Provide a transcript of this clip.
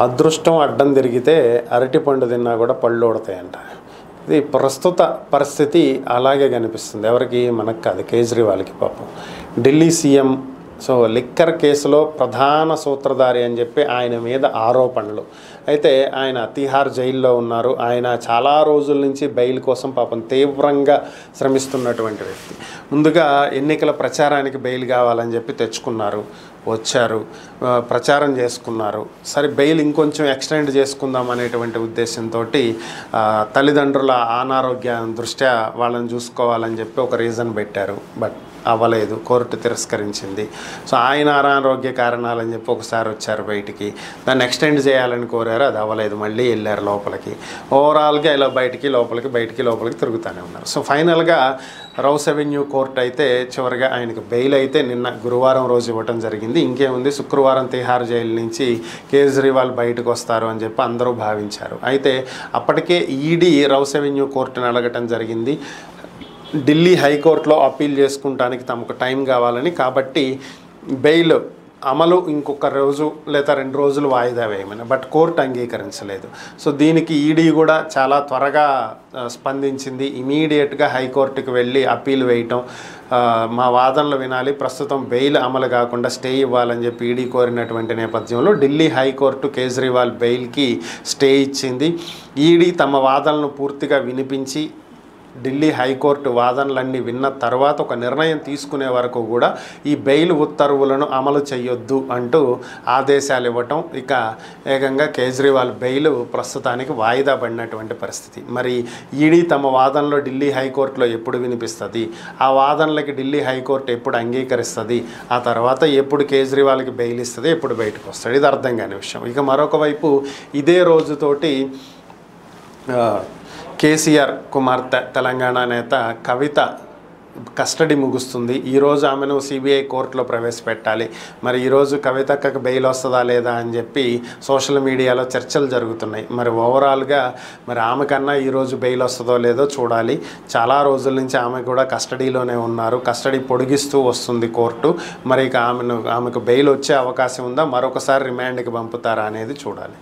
అదృష్టం అడ్డం తిరిగితే అరటిపండు తిన్నా కూడా పళ్ళు ఊడతాయంట. ఇది ప్రస్తుత పరిస్థితి అలాగే కనిపిస్తుంది. ఎవరికి? మనకు కాదు, కేజ్రీవాల్కి. పాపం ఢిల్లీ సీఎం లిక్కర్ కేసులో ప్రధాన సూత్రధారి అని చెప్పి ఆయన మీద ఆరోపణలు. అయితే ఆయన తిహార్ జైల్లో ఉన్నారు. ఆయన చాలా రోజుల నుంచి బెయిల్ కోసం పాపం తీవ్రంగా శ్రమిస్తున్నటువంటి వ్యక్తి. ముందుగా ఎన్నికల ప్రచారానికి బెయిల్ కావాలని చెప్పి తెచ్చుకున్నారు, వచ్చారు, ప్రచారం చేసుకున్నారు. సరే బెయిల్ ఇంకొంచెం ఎక్స్టెండ్ చేసుకుందాం అనేటువంటి ఉద్దేశంతో తల్లిదండ్రుల అనారోగ్యం దృష్ట్యా వాళ్ళని చూసుకోవాలని చెప్పి ఒక రీజన్ పెట్టారు. బట్ అవ్వలేదు, కోర్టు తిరస్కరించింది. ఆయన అనారోగ్య కారణాలని చెప్పి ఒకసారి వచ్చారు బయటికి, దాన్ని ఎక్స్టెండ్ చేయాలని కోరారు, అది అవ్వలేదు, మళ్ళీ వెళ్ళారు లోపలికి. ఓవరాల్గా ఇలా బయటికి లోపలికి తిరుగుతూనే ఉన్నారు. ఫైనల్గా రౌస్ అవెన్యూ కోర్టు అయితే చివరిగా ఆయనకు బెయిల్ అయితే నిన్న గురువారం రోజు ఇవ్వటం జరిగింది. ఇంకేముంది, శుక్రవారం తిహార్ జైలు నుంచి కేజ్రీవాల్ బయటకు వస్తారు అని చెప్పి అందరూ భావించారు. అయితే అప్పటికే ఈడీ రౌస్ అవెన్యూ కోర్టును అడగటం జరిగింది ఢిల్లీ హైకోర్టులో అప్పీల్ చేసుకుంటానికి తమకు టైం కావాలని. కాబట్టి బెయిల్ అమలు ఇంకొక రోజు లేదా 2 రోజులు వాయిదా వేయమని, బట్ కోర్టు అంగీకరించలేదు. దీనికి ఈడీ కూడా చాలా త్వరగా స్పందించింది. ఇమీడియట్గా హైకోర్టుకి వెళ్ళి అప్పీల్ వేయటం, మా వాదనలు వినాలి, ప్రస్తుతం బెయిల్ అమలు కాకుండా స్టే ఇవ్వాలని చెప్పి ఈడీ కోరినటువంటి నేపథ్యంలో ఢిల్లీ హైకోర్టు కేజ్రీవాల్ బెయిల్కి స్టే ఇచ్చింది. ఈడీ తమ వాదనలను పూర్తిగా వినిపించి ఢిల్లీ హైకోర్టు వాదనలన్నీ విన్న తర్వాత ఒక నిర్ణయం తీసుకునే వరకు కూడా ఈ బెయిల్ ఉత్తర్వులను అమలు చేయొద్దు అంటూ ఆదేశాలు ఇవ్వటం, ఇక ఏకంగా కేజ్రీవాల్ బెయిల్ ప్రస్తుతానికి వాయిదా పడినటువంటి పరిస్థితి. మరి ఈడీ తమ వాదనలో ఢిల్లీ హైకోర్టులో ఎప్పుడు వినిపిస్తుంది, ఆ వాదనలకి ఢిల్లీ హైకోర్టు ఎప్పుడు అంగీకరిస్తుంది, ఆ తర్వాత ఎప్పుడు కేజ్రీవాల్కి బెయిల్ ఇస్తుంది, ఎప్పుడు బయటకు వస్తాడు, ఇది అర్థం కాని విషయం. ఇక మరొక వైపు ఇదే రోజుతోటి కేసీఆర్ కుమార్తె తెలంగాణ నేత కవిత కస్టడీ ముగుస్తుంది. ఈరోజు ఆమెను సిబిఐ కోర్టులో ప్రవేశపెట్టాలి. మరి ఈరోజు కవితక్కకు బెయిల్ వస్తుందా లేదా అని చెప్పి సోషల్ మీడియాలో చర్చలు జరుగుతున్నాయి. మరి ఓవరాల్గా మరి ఆమెకన్నా ఈరోజు బెయిల్ వస్తుందో లేదో చూడాలి. చాలా రోజుల నుంచి ఆమె కూడా కస్టడీలోనే ఉన్నారు. కస్టడీ పొడిగిస్తూ వస్తుంది కోర్టు. మరి ఇక ఆమెకు బెయిల్ వచ్చే అవకాశం ఉందా, మరొకసారి రిమాండ్కి పంపుతారా అనేది చూడాలి.